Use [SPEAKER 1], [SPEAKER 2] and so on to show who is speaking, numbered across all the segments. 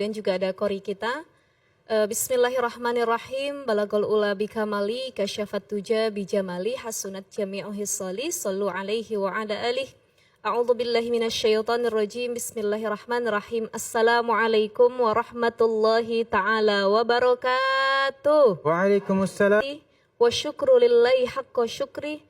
[SPEAKER 1] kemudian juga ada kori kita. Bismillahirrahmanirrahim. Balagul ula bikamali kasyafat tuja bijamali hasunat jami'u hissali sallu alaihi wa ala alihi. A'udzu billahi minasyaitonir rajim. Bismillahirrahmanirrahim. Assalamualaikum warahmatullahi taala wabarakatuh.
[SPEAKER 2] Waalaikumsalam.
[SPEAKER 1] Wa syukru lillahi haqqa syukri.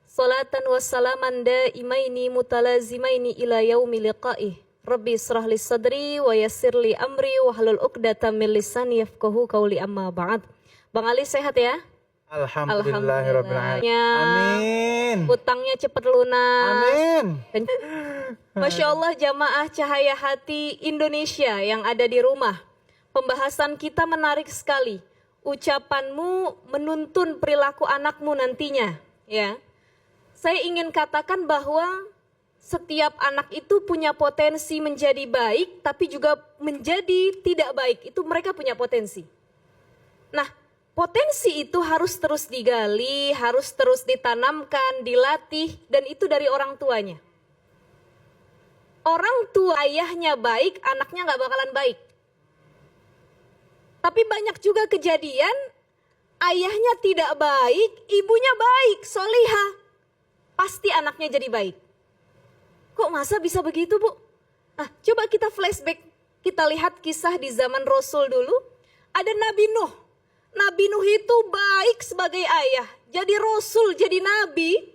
[SPEAKER 1] Salatan wa salaman daimaini mutalazimaini ila yaumi liqa'ih. Rabbi israh li sadri wa yassir li amri wa hlul 'uqdatam min lisani yafqahu qawli amma ba'd. Bang Ali sehat ya?
[SPEAKER 2] Alhamdulillahirabbil alamin. Amin.
[SPEAKER 1] Utangnya cepat lunas.
[SPEAKER 2] Amin.
[SPEAKER 1] Dan, Masya Allah jamaah Cahaya Hati Indonesia yang ada di rumah. Pembahasan kita menarik sekali. Ucapanmu menuntun perilaku anakmu nantinya, ya. Saya ingin katakan bahwa setiap anak itu punya potensi menjadi baik, tapi juga menjadi tidak baik. Itu mereka punya potensi. Nah, potensi itu harus terus digali, harus terus ditanamkan, dilatih, dan itu dari orang tuanya. Orang tua ayahnya baik, anaknya nggak bakalan baik. Tapi banyak juga kejadian, ayahnya tidak baik, ibunya baik, solihah. Pasti anaknya jadi baik. Kok masa bisa begitu, Bu? Nah, coba kita flashback. Kita lihat kisah di zaman Rasul dulu. Ada Nabi Nuh. Nabi Nuh itu baik sebagai ayah. Jadi Rasul, jadi Nabi.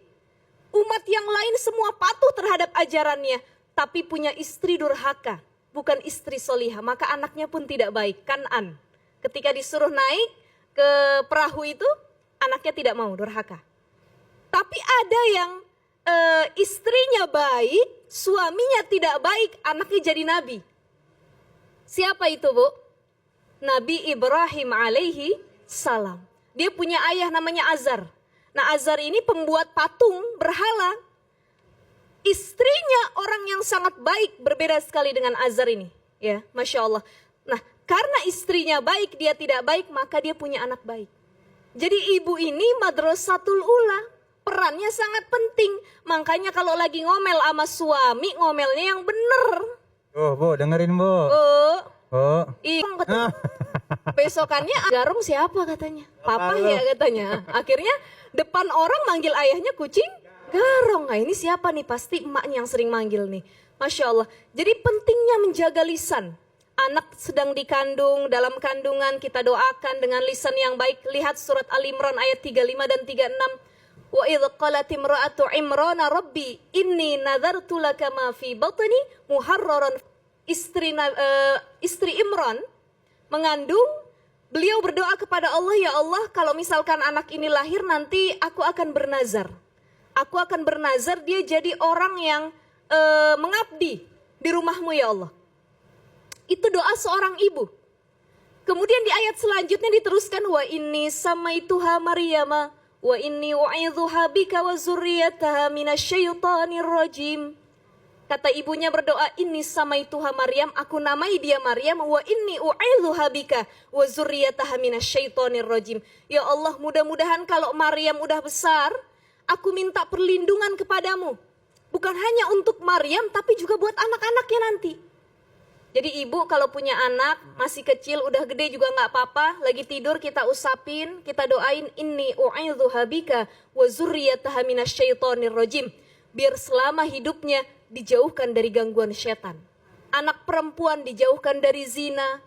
[SPEAKER 1] Umat yang lain semua patuh terhadap ajarannya. Tapi punya istri durhaka. Bukan istri solihah. Maka anaknya pun tidak baik. Kan'an. Ketika disuruh naik ke perahu itu, anaknya tidak mau, durhaka. Tapi ada yang istrinya baik, suaminya tidak baik, anaknya jadi nabi. Siapa itu, Bu? Nabi Ibrahim alaihi salam. Dia punya ayah namanya Azar. Nah, Azar ini pembuat patung berhala. Istrinya orang yang sangat baik, berbeda sekali dengan Azar ini. Ya, Masya Allah. Nah, karena istrinya baik, dia tidak baik, maka dia punya anak baik. Jadi ibu ini madrasatul ula. Perannya sangat penting. Makanya kalau lagi ngomel sama suami, ngomelnya yang bener.
[SPEAKER 2] Oh, Bu, dengerin, Bu.
[SPEAKER 1] Besokannya garong siapa katanya? Papa ya katanya. Akhirnya depan orang manggil ayahnya kucing garong. Nah, ini siapa nih? Pasti emaknya yang sering manggil nih. Masya Allah. Jadi pentingnya menjaga lisan. Anak sedang dikandung, dalam kandungan kita doakan dengan lisan yang baik. Lihat surat Al-Imran ayat 35 dan 36. Wa idh qalat imra'atu Imrana rabbi inni nadartu laka ma fi batni muharraran. Istri Imran mengandung, beliau berdoa kepada Allah, ya Allah, kalau misalkan anak ini lahir nanti aku akan bernazar. Aku akan bernazar dia jadi orang yang mengabdi di rumahmu ya Allah. Itu doa seorang ibu. Kemudian di ayat selanjutnya diteruskan wa inni samaituha Maryama wa inni u'idzuha bika wa zurriyataha minasyaitonir rajim. Kata ibunya berdoa, inni samaituha Maryam, aku namai dia Maryam, wa inni u'idzuha bika wa zurriyataha minasyaitonir rajim. Ya Allah, mudah-mudahan kalau Maryam udah besar, aku minta perlindungan kepadamu. Bukan hanya untuk Maryam, tapi juga buat anak-anaknya nanti. Jadi ibu kalau punya anak masih kecil, udah gede juga nggak apa-apa, lagi tidur kita usapin, kita doain inni u'idzuha bika wa zurriyataha minasyaitonir rajim. Biar selama hidupnya dijauhkan dari gangguan setan. Anak perempuan dijauhkan dari zina,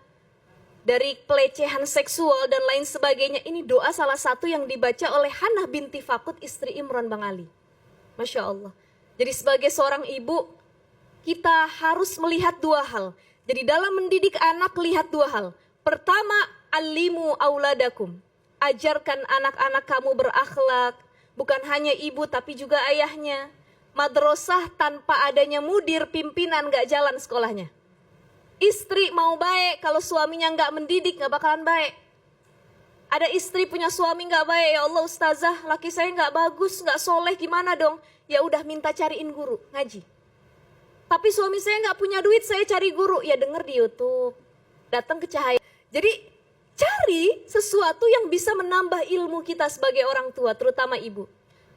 [SPEAKER 1] dari pelecehan seksual dan lain sebagainya. Ini doa salah satu yang dibaca oleh Hannah binti Fakut, istri Imran Bang Ali. Masya Allah. Jadi sebagai seorang ibu, kita harus melihat dua hal. Jadi dalam mendidik anak, lihat dua hal. Pertama, alimu auladakum. Ajarkan anak-anak kamu berakhlak. Bukan hanya ibu tapi juga ayahnya. Madrasah tanpa adanya mudir, pimpinan, gak jalan sekolahnya. Istri mau baik, kalau suaminya gak mendidik gak bakalan baik. Ada istri punya suami gak baik, ya Allah ustazah, laki saya gak bagus, gak soleh, gimana dong? Ya udah minta cariin guru, ngaji. Tapi suami saya nggak punya duit, saya cari guru. Ya denger di YouTube, datang ke Cahaya. Jadi cari sesuatu yang bisa menambah ilmu kita sebagai orang tua, terutama ibu.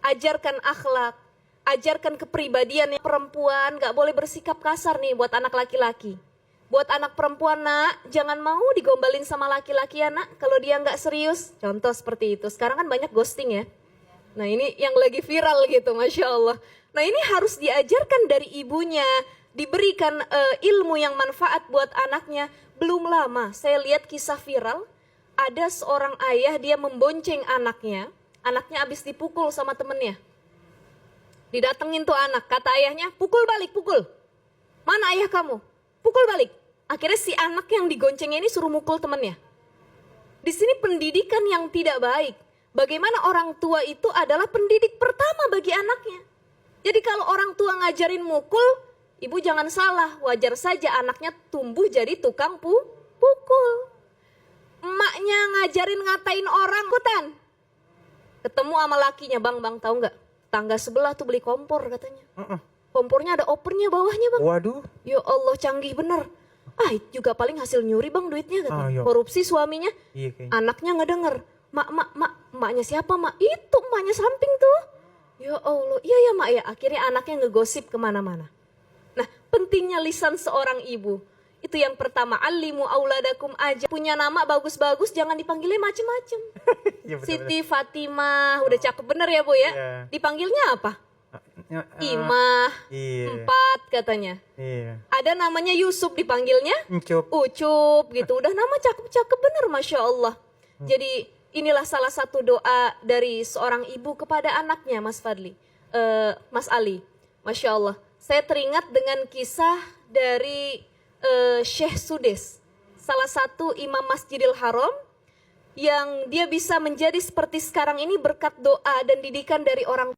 [SPEAKER 1] Ajarkan akhlak, ajarkan kepribadian yang perempuan, nggak boleh bersikap kasar nih buat anak laki-laki. Buat anak perempuan nak, jangan mau digombalin sama laki-laki ya nak, kalau dia nggak serius. Contoh seperti itu. Sekarang kan banyak ghosting ya. Nah ini yang lagi viral gitu, Masya Allah. Nah ini harus diajarkan dari ibunya, diberikan ilmu yang manfaat buat anaknya. Belum lama saya lihat kisah viral, ada seorang ayah dia membonceng anaknya habis dipukul sama temennya. Didatengin tuh anak, kata ayahnya, pukul balik, pukul. Mana ayah kamu? Pukul balik. Akhirnya si anak yang digoncengnya ini suruh mukul temennya. Di sini pendidikan yang tidak baik. Bagaimana orang tua itu adalah pendidik pertama bagi anaknya. Jadi kalau orang tua ngajarin mukul, ibu jangan salah, wajar saja anaknya tumbuh jadi tukang pukul. Emaknya ngajarin ngatain orang, ikutan. Ketemu sama lakinya, bang tahu nggak? Tangga sebelah tuh beli kompor katanya. Kompornya ada opernya bawahnya bang.
[SPEAKER 2] Waduh.
[SPEAKER 1] Ya Allah canggih bener. Itu juga paling hasil nyuri bang duitnya katanya. Korupsi suaminya.
[SPEAKER 2] Iya, kayaknya.
[SPEAKER 1] Anaknya ngedenger. Maknya siapa mak? Itu emaknya samping tuh. Ya Allah, iya ya mak ya. Akhirnya anaknya ngegosip kemana-mana. Nah pentingnya lisan seorang ibu. Itu yang pertama, alimu auladakum aja. Punya nama bagus-bagus, jangan dipanggilnya macem-macem.
[SPEAKER 2] Iya, betul,
[SPEAKER 1] Siti Fatimah, udah cakep bener ya bu ya.
[SPEAKER 2] Iya.
[SPEAKER 1] Dipanggilnya apa?
[SPEAKER 2] betul.
[SPEAKER 1] Imah,
[SPEAKER 2] Iya.
[SPEAKER 1] 4 katanya.
[SPEAKER 2] Iya.
[SPEAKER 1] Ada namanya Yusuf, dipanggilnya
[SPEAKER 2] Encup.
[SPEAKER 1] Ucup gitu. Udah nama cakep-cakep bener, Masya Allah. Jadi inilah salah satu doa dari seorang ibu kepada anaknya, Mas Fadli, Mas Ali. Masya Allah. Saya teringat dengan kisah dari Syekh Sudes, salah satu imam Masjidil Haram yang dia bisa menjadi seperti sekarang ini berkat doa dan didikan dari orang